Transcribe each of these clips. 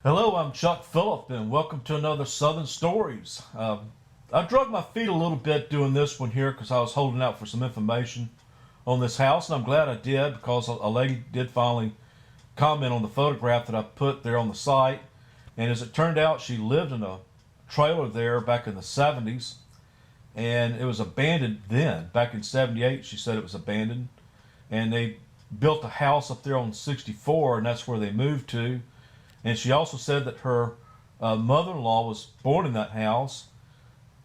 Hello, I'm Chuck Phillip, and welcome to another Southern Stories. I drug my feet a little bit doing this one here because I was holding out for some information on this house, and I'm glad I did because a lady did finally comment on the photograph that I put there on the site. And as it turned out, she lived in a trailer there back in the 70s, and it was abandoned then. Back in 78, she said it was abandoned, and they built a house up there on 64, and that's where they moved to. And she also said that her mother-in-law was born in that house,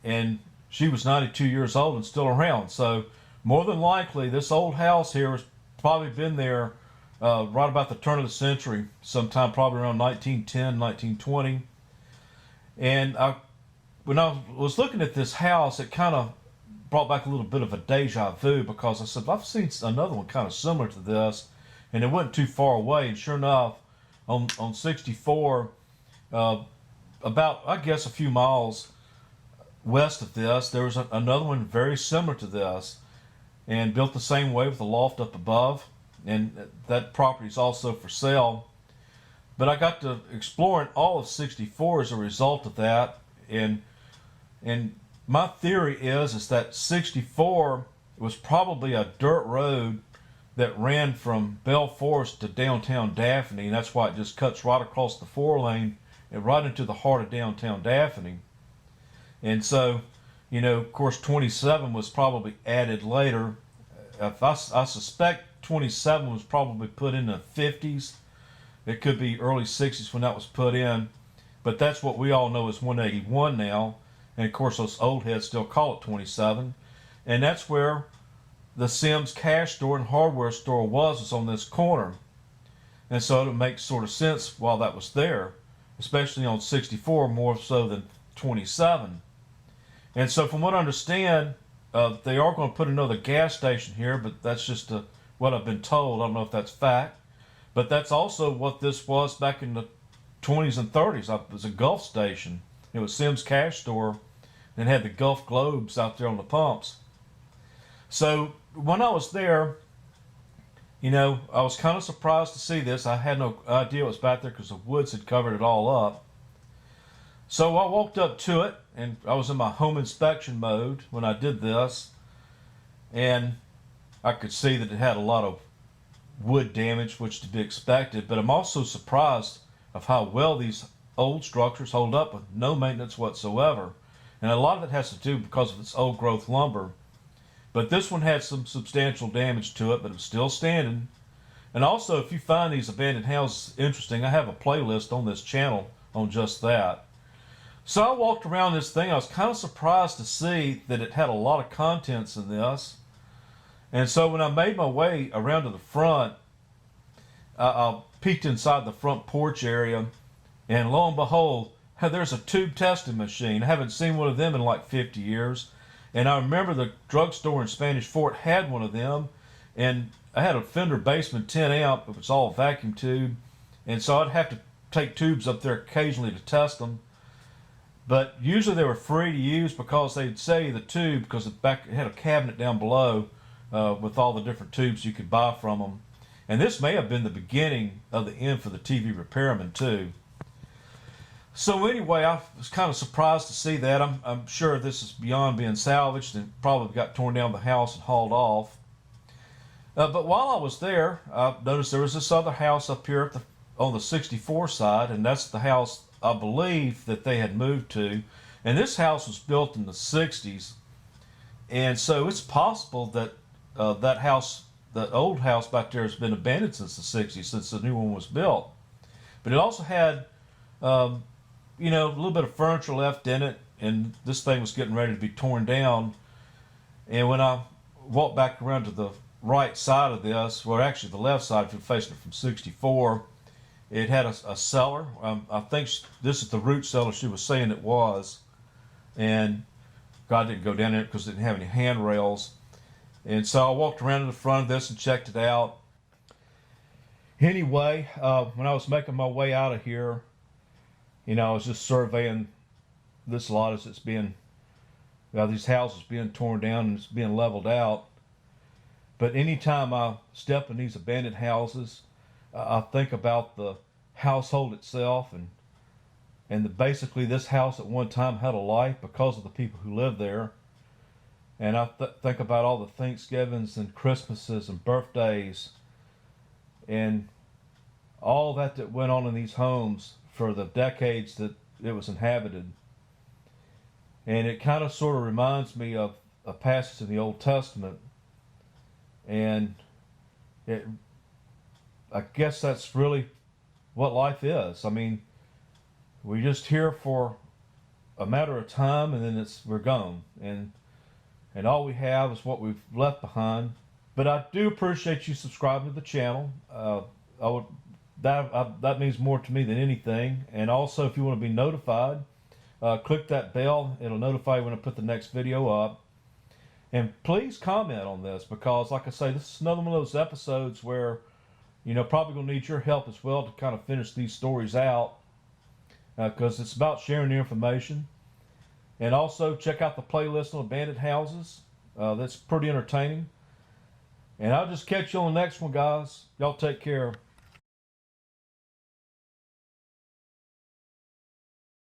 and she was 92 years old and still around. So more than likely, this old house here has probably been there right about the turn of the century, sometime probably around 1910, 1920. And when I was looking at this house, it kind of brought back a little bit of a deja vu because I said, I've seen another one kind of similar to this, and it wasn't too far away. And sure enough, on 64, about, I guess, a few miles west of this, there was another one very similar to this and built the same way with a loft up above. And that property is also for sale. But I got to exploring all of 64 as a result of that. And my theory is that 64 was probably a dirt road that ran from Belforest to downtown Daphne, and that's why it just cuts right across the 4-lane and right into the heart of downtown Daphne. And so, of course, 27 was probably added later. I suspect 27 was probably put in the 50s. It could be early 60s when that was put in, but that's what we all know as 181 now. And of course, those old heads still call it 27, and that's where the Sims cash store and hardware store was on this corner. And so it makes sort of sense while that was there, especially on 64 more so than 27. And so from what I understand, they are going to put another gas station here, but that's just what I've been told. I don't know if that's fact. But that's also what this was back in the 20s and 30s. It was a Gulf station. It was Sims cash store and had the Gulf globes out there on the pumps. So when I was there, I was kind of surprised to see this. I had no idea it was back there because the woods had covered it all up. So I walked up to it, and I was in my home inspection mode when I did this, and I could see that it had a lot of wood damage, which to be expected, but I'm also surprised of how well these old structures hold up with no maintenance whatsoever. And a lot of it has to do because of its old growth lumber. But this one had some substantial damage to it, but it was still standing. And also, if you find these abandoned houses interesting, I have a playlist on this channel on just that. So I walked around this thing. I was kind of surprised to see that it had a lot of contents in this. And so when I made my way around to the front, I peeked inside the front porch area, and lo and behold, there's a tube testing machine. I haven't seen one of them in like 50 years. And I remember the drugstore in Spanish Fort had one of them, and I had a Fender Bassman 10 amp. It was all vacuum tube, and so I'd have to take tubes up there occasionally to test them. But usually they were free to use because they'd say the tube, because it had a cabinet down below with all the different tubes you could buy from them. And this may have been the beginning of the end for the TV repairman too. So anyway, I was kind of surprised to see that. I'm sure this is beyond being salvaged and probably got torn down the house and hauled off. But while I was there, I noticed there was this other house up here on the 64 side, and that's the house I believe that they had moved to. And this house was built in the 60s, and so it's possible that that old house back there has been abandoned since the 60s, since the new one was built. But it also had a little bit of furniture left in it, and this thing was getting ready to be torn down. And when I walked back around to the right side of this, well, actually the left side, if you're facing it from 64, it had a cellar. I think this is the root cellar she was saying it was. And God didn't go down there because it didn't have any handrails. And so I walked around to the front of this and checked it out. Anyway, when I was making my way out of here, I was just surveying this lot as it's being, these houses being torn down and it's being leveled out. But anytime I step in these abandoned houses, I think about the household itself and and basically this house at one time had a life because of the people who lived there. And I think about all the Thanksgivings and Christmases and birthdays and all that went on in these homes for the decades that it was inhabited. And it kind of sort of reminds me of a passage in the Old Testament. And I guess that's really what life is. I mean, we're just here for a matter of time, and then we're gone. And all we have is what we've left behind. But I do appreciate you subscribing to the channel. That means more to me than anything. And also, if you want to be notified, click that bell. It'll notify you when I put the next video up. And please comment on this, because, like I say, this is another one of those episodes where, probably going to need your help as well to kind of finish these stories out, because it's about sharing the information. And also check out the playlist on abandoned houses. That's pretty entertaining. And I'll just catch you on the next one, guys. Y'all take care.